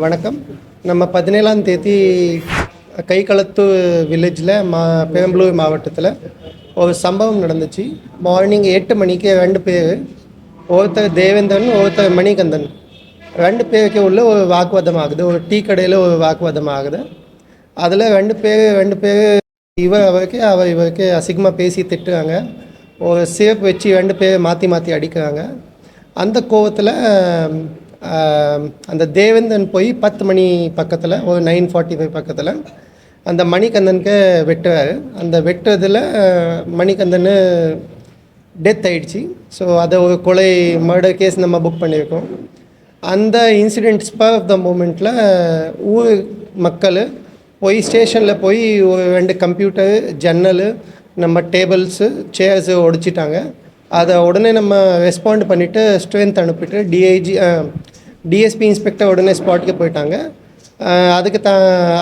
வணக்கம். நம்ம 17ஆம் தேதி கைகளத்து வில்லேஜில் பெரம்பலூர் மாவட்டத்தில் ஒரு சம்பவம் நடந்துச்சு. மார்னிங் 8 மணிக்கு 2 பேர், ஒருத்தர் தேவேந்திரன், ஒருத்தர் மணிகந்தன், 2 பேருக்கு உள்ள ஒரு வாக்குவாதம் ஆகுது. ஒரு டீ கடையில் ஒரு வாக்குவாதம் ஆகுது. அதில் 2 பேர் இவருக்கு அசிங்கமாக பேசி திட்டுறாங்க. ஒரு சேப் வச்சு 2 பேர் மாற்றி அடிக்கிறாங்க. அந்த கோவத்தில் அந்த தேவேந்திரன் போய் 10 மணி பக்கத்தில், ஒரு 9:45 பக்கத்தில் அந்த மணிகந்தனுக்கு வெட்டுறாரு. அந்த வெட்டுறதில் மணிகந்தன் டெத் ஆகிடுச்சு. ஸோ அதை ஒரு கொலை மர்டர் கேஸ் நம்ம புக் பண்ணியிருக்கோம். அந்த இன்சிடெண்ட் ஸ்பர் ஆஃப் த மூமெண்ட்டில் ஊர் மக்கள் போய் ஸ்டேஷனில் போய் ஒரு 2 கம்ப்யூட்டர், ஜன்னல், நம்ம டேபிள்ஸு, சேர்ஸு உடைச்சிட்டாங்க. அதை உடனே நம்ம ரெஸ்பாண்ட் பண்ணிவிட்டு ஸ்ட்ரென்த் அனுப்பிட்டு டிஎஸ்பி இன்ஸ்பெக்டர் உடனே ஸ்பாட்டுக்கு போயிட்டாங்க.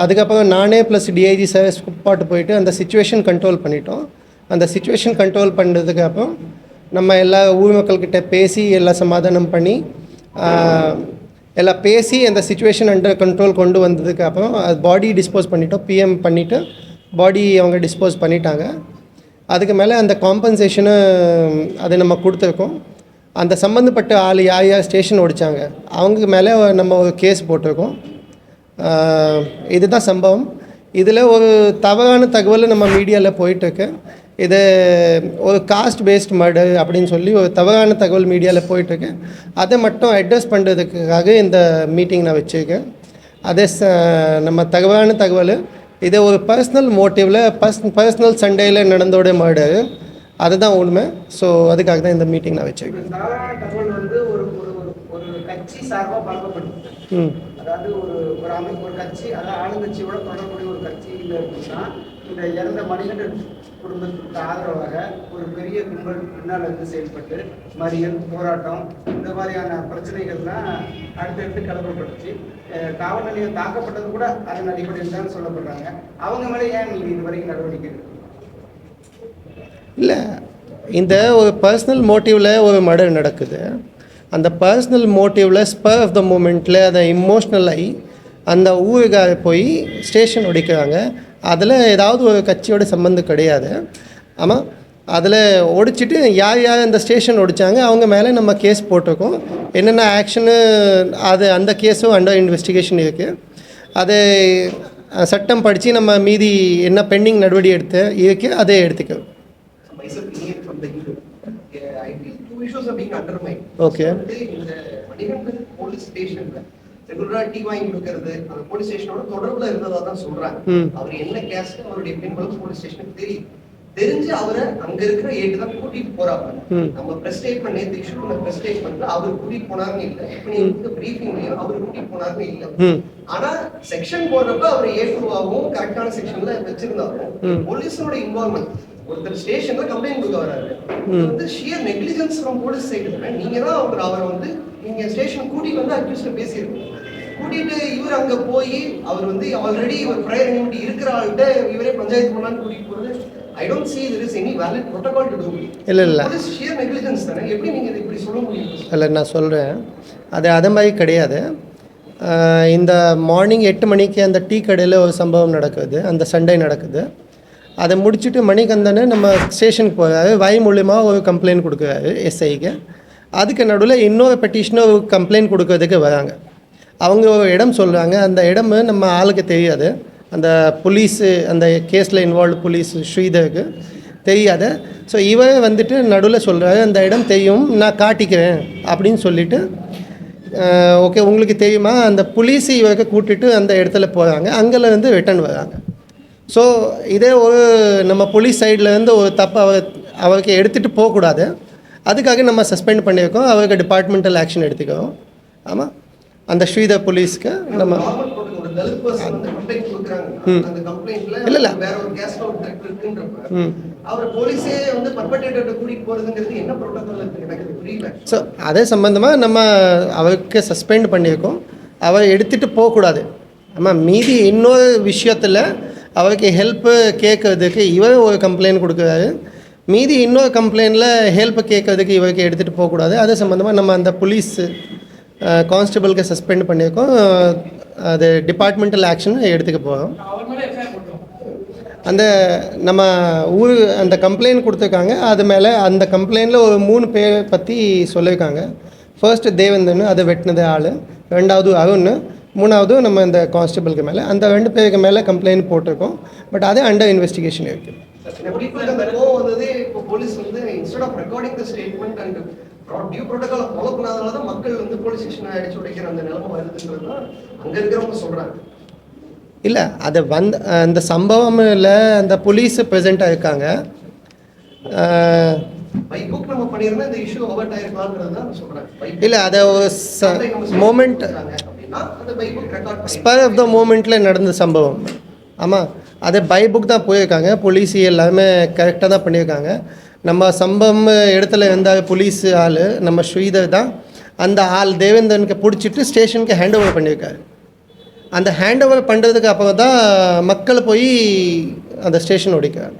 அதுக்கப்புறம் நானே ப்ளஸ் டிஐஜி சார் ஸ்பாட்டு போயிட்டு அந்த சிச்சுவேஷன் கண்ட்ரோல் பண்ணிட்டோம். அந்த சிச்சுவேஷன் கண்ட்ரோல் பண்ணுறதுக்கு அப்புறம் நம்ம எல்லா ஊர் மக்கள்கிட்ட பேசி எல்லாம் சமாதானம் பண்ணி எல்லாம் பேசி அந்த சிச்சுவேஷன் அண்டர் கண்ட்ரோல் கொண்டு வந்ததுக்கு அப்புறம் அது பாடி டிஸ்போஸ் பண்ணிட்டோம். பிஎம் பண்ணிவிட்டு பாடி அவங்க டிஸ்போஸ் பண்ணிட்டாங்க. அதுக்கு மேலே அந்த காம்பன்சேஷனு அதை நம்ம கொடுத்துருக்கோம். அந்த சம்மந்தப்பட்ட ஆள் யார் ஸ்டேஷன் ஓடிச்சாங்க அவங்க மேலே நம்ம ஒரு கேஸ் போட்டிருக்கோம். இதுதான் சம்பவம். இதில் ஒரு தவறான தகவல் நம்ம மீடியாவில் போயிட்டுருக்கு. இது ஒரு காஸ்ட் பேஸ்ட் மர்டர் அப்படின்னு சொல்லி ஒரு தவறான தகவல் மீடியாவில் போயிட்டுருக்கு. அதை மட்டும் அட்ரஸ் பண்ணுறதுக்காக இந்த மீட்டிங் நான் வச்சுருக்கேன். அதே நம்ம தவறான தகவல் இது ஒரு பர்சனல் மோட்டிவில் பர்சனல் சண்டையில் நடந்தோட மர்டர், அதுதான் உண்மை. ஸோ அதுக்காக தான் இந்த மீட்டிங் நான் வச்சுருக்கேன். தகவல் வந்து ஒரு கட்சி சார்பாக பழக்கப்படுது. அதாவது ஒரு கட்சி, அதாவது ஆளுங்கட்சியோட தொடர்புடைய ஒரு கட்சியில் இருக்குன்னா இந்த இறந்த மனிதர்கள் குடும்பத்துக்கு ஆதரவாக ஒரு பெரிய கும்பல் பின்னால் இருந்து செயல்பட்டு மறியல், போராட்டம், இந்த மாதிரியான பிரச்சனைகள்லாம் அடுத்தடுத்து கிளப்பப்பட்டுச்சு. காவல் நிலையம் தாக்கப்பட்டது கூட அதன் அடிப்படையில் தான் சொல்லப்படுறாங்க. அவங்க மேலே ஏன் நீங்கள் இது வரைக்கும் நடவடிக்கை எடுக்கணும்? இல்லை, இந்த ஒரு பர்சனல் மோட்டிவில் ஒரு மர்டர் நடக்குது. அந்த பர்சனல் மோட்டிவில் ஸ்பர் ஆஃப் த மூமெண்ட்டில் அதை இமோஷ்னலாகி அந்த ஊருக்காக போய் ஸ்டேஷன் ஒடிக்கிறாங்க. அதில் ஏதாவது ஒரு கட்சியோட சம்மந்தம் கிடையாது. ஆமாம், அதில் ஒடிச்சிட்டு யார் அந்த ஸ்டேஷன் ஒடித்தாங்க அவங்க மேலே நம்ம கேஸ் போட்டிருக்கோம். என்னென்ன ஆக்ஷனு அது அந்த கேஸும் அண்டர் இன்வெஸ்டிகேஷன் இருக்குது. அது சட்டம் படித்து நம்ம மீதி என்ன பெண்டிங் நடவடிக்கை இருக்குது அதை எடுத்துக்கிறோம். ஓகே. ரெகுலரா டீ வாங்கி கொடுக்கிறது அந்த போலீஸ் ஸ்டேஷனோட தொடர்புல இருந்ததா தான் சொல்றாங்க. அவர் என்ன கேஸ் அவருடைய பின்புலம் போலீஸ் ஸ்டேஷனுக்கு தெரிஞ்சு அவரை அங்க இருக்கிற ஏட்டு தான் கூட்டிட்டு போறாங்க. நம்ம பிரஸ் ஸ்டேட்மெண்ட் நேற்று இஷ்யூ பண்ண பிரஸ் ஸ்டேட்மெண்ட்ல அவர் கூட்டிட்டு போனாருன்னு இல்ல, இப்ப நீங்க பிரீஃபிங்லயும் அவர் கூட்டிட்டு போனாருன்னு இல்ல. ஆனா செக்ஷன் போடுறப்ப அவர் ஏற்றுவாகவும் கரெக்டான செக்ஷன்ல வச்சிருந்தாலும் போலீஸோட இன்வால்வ்மெண்ட், ஒருத்தர் ஸ்டேஷன்ல கம்ப்ளைண்ட் கொடுக்க வராரு, இது வந்து shear negligence from police side தானே. நீங்க தான் அவரை வந்து நீங்க ஸ்டேஷன் கூட்டிட்டு வந்து அக்யூஸ்ட பேசியிருக்கோம். கூட்டிட்டு இவர் அங்க போய் அவர் வந்து ஆல்ரெடி ஒரு ப்ரையர் இன்விட்டி இருக்கிற ஆள்கிட்ட இவரே பஞ்சாயத்து பண்ணான்னு கூட்டிட்டு போறது, I don't see there is any valid protocol to do. இல்லை ஷியர் நெக்லிஜென்ஸ் தானே. எப்படி நீங்க இதை இப்படி சொல்ல முடியும்? இல்லை, நான் சொல்கிறேன், அது மாதிரி கிடையாது. இந்த மார்னிங் 8 மணிக்கு அந்த டீ கடையில் ஒரு சம்பவம் நடக்குது, அந்த சண்டே நடக்குது. அதை முடிச்சுட்டு மணிகந்தனை நம்ம ஸ்டேஷனுக்கு போகிறாரு, வாய் மூலியமாக ஒரு கம்ப்ளைண்ட் கொடுக்குறாரு எஸ்ஐக்கு. அதுக்கு நடுவில் இன்னொரு பெட்டிஷனை ஒரு கம்ப்ளைண்ட் கொடுக்கறதுக்கு வராங்க. அவங்க ஒரு இடம் சொல்கிறாங்க, அந்த இடம் நம்ம ஆளுக்கு தெரியாது. அந்த போலீஸு, அந்த கேஸில் இன்வால்வ் போலீஸ் ஸ்ரீதருக்கு தெரியாது. ஸோ இவரே வந்துட்டு நடுவில் சொல்கிறாரு, அந்த இடம் தெரியும், நான் காட்டிக்கிறேன் அப்படின்னு சொல்லிவிட்டு, ஓகே உங்களுக்கு தெரியுமா, அந்த போலீஸ் இவருக்கு கூட்டிட்டு அந்த இடத்துல போகிறாங்க. அங்கேருந்து ரிட்டர்ன் வராங்க. ஸோ இதே ஒரு நம்ம போலீஸ் சைட்லேருந்து ஒரு தப்பு அவருக்கு எடுத்துகிட்டு போகக்கூடாது. அதுக்காக நம்ம சஸ்பெண்ட் பண்ணியிருக்கோம். அவருக்கு டிபார்ட்மெண்டல் ஆக்ஷன் எடுத்துக்கிறோம். ஆமாம், அந்த ஸ்ரீதர் போலீஸ்க்கு நம்ம இல்லை ஸோ அதே சம்பந்தமாக நம்ம அவருக்கு சஸ்பெண்ட் பண்ணியிருக்கோம். அவர் எடுத்துகிட்டு போகக்கூடாது. ஆமாம், மீதி இன்னொரு விஷயத்தில் அவருக்கு ஹெல்ப்பு கேட்கறதுக்கு இவர் ஒரு கம்ப்ளைண்ட் கொடுக்குறாரு. மீதி இன்னொரு கம்ப்ளைண்ட்டில் ஹெல்ப் கேட்கறதுக்கு இவருக்கு எடுத்துகிட்டு போகக்கூடாது. அது சம்மந்தமாக நம்ம அந்த போலீஸ் கான்ஸ்டபிளுக்கு சஸ்பெண்ட் பண்ணியிருக்கோம். அது டிபார்ட்மெண்டல் ஆக்ஷன் எடுத்துக்க போகிறோம். அந்த நம்ம ஊர் அந்த கம்ப்ளைண்ட் கொடுத்துருக்காங்க. அது மேலே அந்த கம்ப்ளைண்ட்டில் ஒரு 3 பேரை பற்றி சொல்லியிருக்காங்க. ஃபர்ஸ்ட்டு தேவேந்தன், அதை வெட்டினது ஆள். 2வது அருண், 3வது நம்ம இந்த கான்ஸ்டபிளுக்கு மேலே. அந்த 2 பேருக்கு மேலே கம்ப்ளைண்ட் போட்டிருக்கோம். பட் அது அண்டர் இன்வெஸ்டிகேஷன் இருக்குது. அந்த கோவம் வந்தது. இப்போ போலீஸ் வந்து instead of recording the statement and due protocol follow பண்ணாதனால தான் மக்கள் வந்து போலீஸ் ஸ்டேஷனை அடிச்சு உடைக்கிற அந்த நிலைமை வருதுன்றது தான் அங்கே இருக்கிறவங்க சொல்கிறாங்க. இல்லை, அது அந்த சம்பவமில் அந்த போலீஸ் ப்ரெசென்ட்டாக இருக்காங்க. பை புக் நம்ம பண்ணியிருந்தா இந்த இஷ்யூ அவாய்ட் ஆயிருக்கலாம்ன்றது தான் சொல்கிறேன். இல்லை, அதை ஒரு மோமெண்ட் அந்த by book record spur of the மூமெண்ட்டில் நடந்த சம்பவம். ஆமாம், அது பை புக் தான் போயிருக்காங்க. போலீஸ் எல்லாமே கரெக்டாக தான் பண்ணியிருக்காங்க. நம்ம சம்பவம் இடத்துல இருந்தால் போலீஸ் ஆள் நம்ம ஸ்ரீதர் தான். அந்த ஆள் தேவேந்திரனுக்கு பிடிச்சிட்டு ஸ்டேஷனுக்கு ஹேண்ட் ஓவர் பண்ணியிருக்காரு. அந்த ஹேண்ட் ஓவர் பண்ணுறதுக்கு அப்புறம் தான் மக்கள் போய் அந்த ஸ்டேஷன் ஓடிக்கிறாங்க.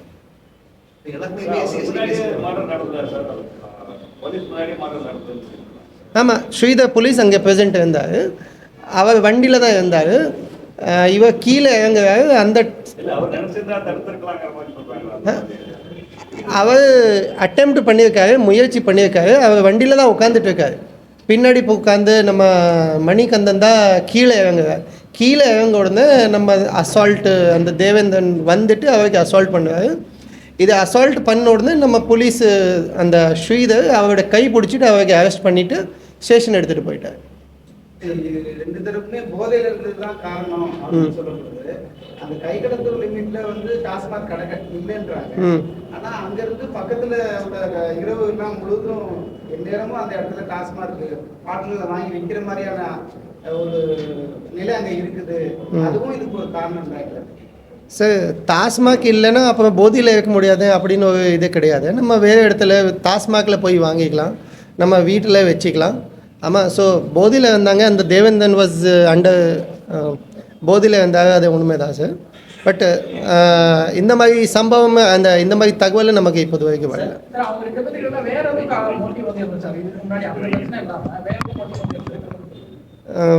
ஆமாம், ஸ்ரீதர் போலீஸ் அங்கே ப்ரெசென்ட் இருந்தார். அவர் வண்டியில் தான் இருந்தார். இவர் கீழே இறங்குறாரு. அந்த அவர் அட்டெம்ப்ட் பண்ணியிருக்காரு, முயற்சி பண்ணியிருக்காரு. அவர் வண்டியில் தான் உட்காந்துட்டு இருக்காரு. பின்னாடி இப்போ உட்காந்து நம்ம மணிகந்தன் தான் கீழே இறங்குறார். கீழே இறங்க உடனே நம்ம அசால்ட்டு அந்த தேவேந்திரன் வந்துட்டு அவருக்கு அசால்ட் பண்ணுவார். இது அசால்ட் பண்ண உடனே நம்ம போலீஸு அந்த ஸ்ரீதர் அவரோட கை பிடிச்சிட்டு அவருக்கு அரெஸ்ட் பண்ணிவிட்டு ஸ்டேஷன் எடுத்துகிட்டு போயிட்டார். 2 தரப்புமே போதையில் இருந்தது தான் காரணம் அப்படின்னு சொல்லப்படுது. அந்த கை கடத்தல் லிமிட்ல வந்து டாஸ்மாக் கடை இல்லைன்றாங்க. ஆனா அங்க இருந்து பக்கத்துல இரவு எல்லாம் முழுவதும் எந்நேரமும் அந்த இடத்துல டாஸ்மாக் பாட்டில வாங்கி விற்கிற மாதிரியான ஒரு நிலை அங்க இருக்குது. அதுவும் இதுக்கு ஒரு காரணம் தான். சார், டாஸ்மாக் இல்லைன்னா அப்புறம் போதியில் இருக்க முடியாது அப்படின்னு ஒரு இது கிடையாது. நம்ம வேறு இடத்துல டாஸ்மாகில் போய் வாங்கிக்கலாம், நம்ம வீட்டில் வச்சுக்கலாம். ஆமாம், ஸோ போதியில் இருந்தாங்க. அந்த தேவேந்தன் வாஸ் அண்டர் போதியில் இருந்தாங்க. அது உண்மை தான் சார். பட் இந்த மாதிரி சம்பவம் இந்த மாதிரி தகவல் நமக்கு இப்போது வரைக்கும் வரல.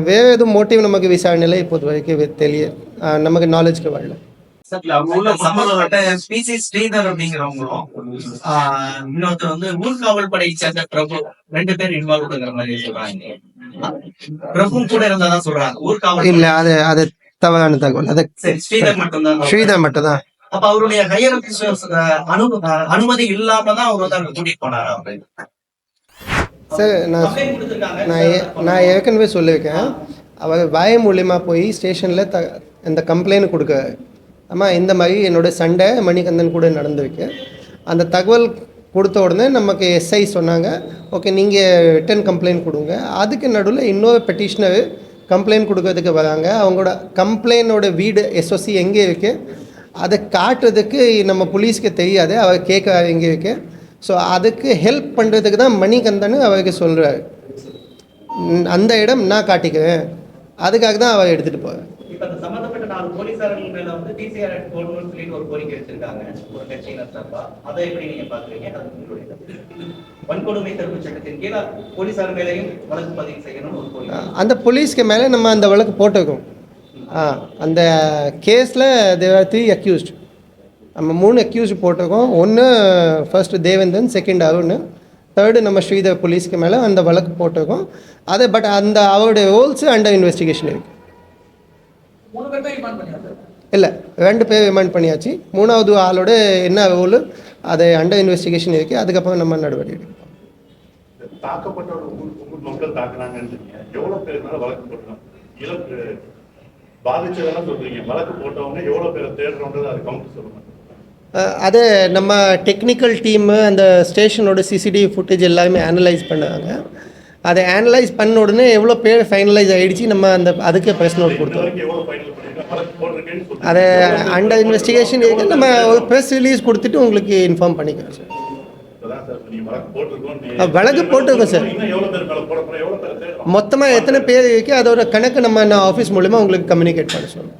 வேறு எதுவும் மோட்டிவ் நமக்கு விசாரணையில் இப்போது வரைக்கும் நமக்கு நாலேஜ்க்கு வரல. ஸ்ரீதர் அப்படிங்கிறவங்களும் இன்னொருத்தர் வந்து ஊர்காவல் படையை சேர்ந்த பிரபு 2 பேர் இன்வால்வ்ங்கிற மாதிரி சொல்றாங்க. பிரபு கூட இருந்ததா சொல்றாங்க. ஊர்காவல் இல்ல, அது தவறான தகவல். அது ஸ்ரீதர் மட்டும்தான். ஸ்ரீதர் மட்டும்தான். அப்ப அவருடைய ஹையர் அனுமதி இல்லாம தான் அவர் வந்து அங்க கூட்டிட்டு போனாரு அப்படின்னு சார். நான் ஏற்கனவே சொல்லியிருக்கேன். அவர் வாய மூலியமாக போய் ஸ்டேஷனில் இந்த கம்ப்ளைண்ட் கொடுக்க. ஆமாம், இந்த மாதிரி என்னோடய சண்டை மணிகந்தன் கூட நடந்திருக்கு. அந்த தகவல் கொடுத்த உடனே நமக்கு எஸ்ஐ சொன்னாங்க, ஓகே நீங்கள் ரிட்டன் கம்ப்ளைண்ட் கொடுங்க. அதுக்கு நடுவில் இன்னொரு பெட்டிஷனர் கம்ப்ளைண்ட் கொடுக்கறதுக்கு வராங்க. அவங்களோட கம்ப்ளைண்டோட வீடு எஸ்ஓசி எங்கே இருக்குது அதை காட்டுறதுக்கு நம்ம போலீஸ்க்கு தெரியாது. அவர் கேட்குறாரு எங்கே இருக்குது. ஸோ அதுக்கு ஹெல்ப் பண்ணுறதுக்கு தான் மணிகந்தன் அவருக்கு சொல்கிறாரு, அந்த இடம் நான் காட்டிக்கிறேன். அதுக்காக தான் அவர் எடுத்துகிட்டு போகிறார். இப்ப அந்த சம்பந்தப்பட்ட 4 போலீசார்கள் மேல வந்து டிசிஆர் போடணும்னு சொல்லி ஒரு கோரிக்கை வச்சிருக்காங்க ஒரு கட்சியினர் சார்பா. அதை எப்படி நீங்க பாக்குறீங்க? அது உங்களுடைய வன்கொடுமை தடுப்பு சட்டத்தின் கீழே போலீசார் மேலையும் வழக்கு பதிவு செய்யணும்னு ஒரு கோரிக்கை. அந்த போலீஸ்க்கு மேலே நம்ம அந்த வழக்கு போட்டிருக்கோம். அந்த கேஸில் தேர் 3 அக்யூஸ்ட். நம்ம 3 அக்யூஸ்ட் போட்டிருக்கோம். ஒன்று ஃபர்ஸ்ட் தேவேந்தன், செகண்ட் அருண், தேர்டு நம்ம ஸ்ரீதர் போலீஸ்க்கு மேலே அந்த வழக்கு போட்டிருக்கோம். அது பட் அந்த அவருடைய ரோல்ஸு அண்டர் இன்வெஸ்டிகேஷன் இருக்குது. இல்லை, 2 பேர் ரிமாண்ட் பண்ணியாச்சு. 3வது ஆளோட என்ன ரோல் அது அண்டர் இன்வெஸ்டிகேஷன் இருக்குது. அதுக்கப்புறம் நம்ம நடவடிக்கை எடுக்கணும். தாக்கப்பட்டவங்க மக்கள் தாக்குனாங்கன்னு எவ்வளோ பேர் மேலே வழக்கு போட்டோம்? இழப்பு பாதிச்சதெல்லாம் சொல்றீங்க. வழக்கு போட்டவங்க எவ்வளோ பேரை தேடுறோன்றது அது கவுண்ட் சொல்லுங்க. அது நம்ம டெக்னிக்கல் டீமு அந்த ஸ்டேஷனோட சிசிடிவி ஃபுட்டேஜ் எல்லாமே அனலைஸ் பண்ணுறாங்க. அதை அனலைஸ் பண்ண உடனே எவ்வளோ பேர் ஃபைனலைஸ் ஆகிடுச்சு நம்ம அதுக்கு ப்ரெஸ் நோட் கொடுத்தோம். அதை அண்டர் இன்வெஸ்டிகேஷன் இருக்குது. நம்ம ஒரு ப்ரெஸ் ரிலீஸ் கொடுத்துட்டு உங்களுக்கு இன்ஃபார்ம் பண்ணிக்கிறோம் சார். வழக்கு போட்டிருக்கோம் சார். மொத்தமாக எத்தனை பேர் இருக்குது அதோட கணக்கு நம்ம ஆஃபீஸ் மூலமா உங்களுக்கு கம்யூனிகேட் பண்ண சொல்லுவோம்.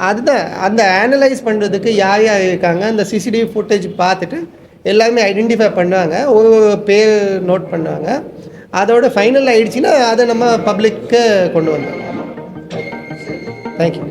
அதுதான் அந்த அனலைஸ் பண்ணுறதுக்கு யார் யார் இருக்காங்க அந்த சிசிடிவி ஃபுட்டேஜ் பார்த்துட்டு எல்லாருமே ஐடென்டிஃபை பண்ணுவாங்க, ஒரு பேர் நோட் பண்ணுவாங்க. அதோட ஃபைனல் ஆகிடுச்சின்னா அதை நம்ம பப்ளிக்கு கொண்டு வந்துடுவோம். தேங்க்யூ.